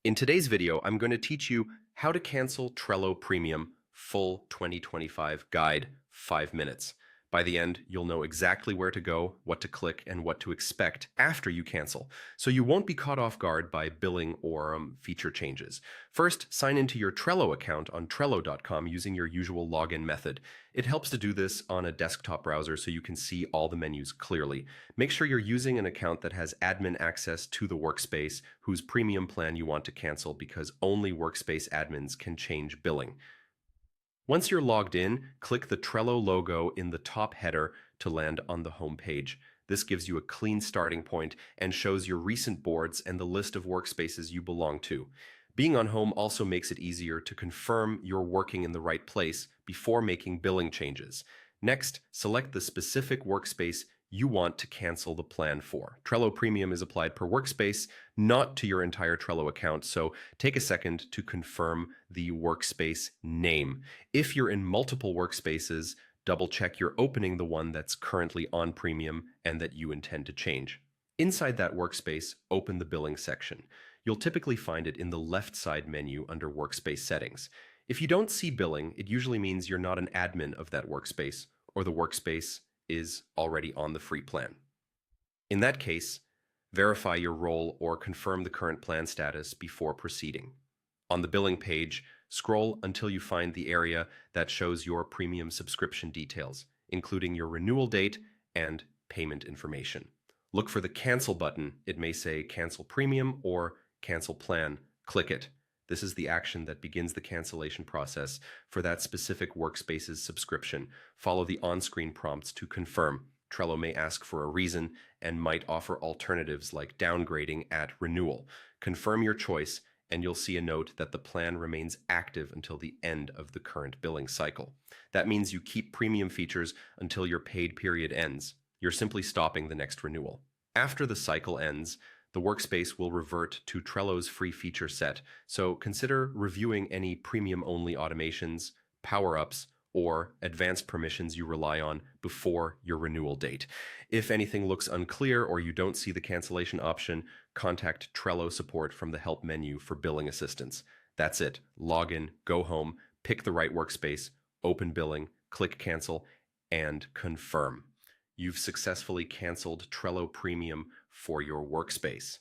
In today's video, I'm going to teach you how to cancel Trello Premium Full 2025 Guide 5 minutes. By the end, you'll know exactly where to go, what to click, and what to expect after you cancel, so you won't be caught off guard by billing or feature changes. First, sign into your Trello account on Trello.com using your usual login method. It helps to do this on a desktop browser so you can see all the menus clearly. Make sure you're using an account that has admin access to the workspace whose premium plan you want to cancel, because only workspace admins can change billing. Once you're logged in, click the Trello logo in the top header to land on the home page. This gives you a clean starting point and shows your recent boards and the list of workspaces you belong to. Being on home also makes it easier to confirm you're working in the right place before making billing changes. Next, select the specific workspace you want to cancel the plan for. Trello Premium is applied per workspace, not to your entire Trello account, so take a second to confirm the workspace name. If you're in multiple workspaces, double check you're opening the one that's currently on Premium and that you intend to change. Inside that workspace, open the billing section. You'll typically find it in the left side menu under Workspace Settings. If you don't see billing, it usually means you're not an admin of that workspace, or the workspace is already on the free plan. In that case, verify your role or confirm the current plan status before proceeding. On the billing page, scroll until you find the area that shows your premium subscription details, including your renewal date and payment information. Look for the Cancel button. It may say Cancel Premium or Cancel Plan. Click it. This is the action that begins the cancellation process for that specific workspace's subscription. Follow the on-screen prompts to confirm. Trello may ask for a reason and might offer alternatives like downgrading at renewal. Confirm your choice, and you'll see a note that the plan remains active until the end of the current billing cycle. That means you keep premium features until your paid period ends. You're simply stopping the next renewal. After the cycle ends, the workspace will revert to Trello's free feature set, so consider reviewing any premium-only automations, power-ups, or advanced permissions you rely on before your renewal date. If anything looks unclear or you don't see the cancellation option, contact Trello support from the help menu for billing assistance. That's it. Log in, go home, pick the right workspace, open billing, click cancel, and confirm. You've successfully canceled Trello Premium for your workspace.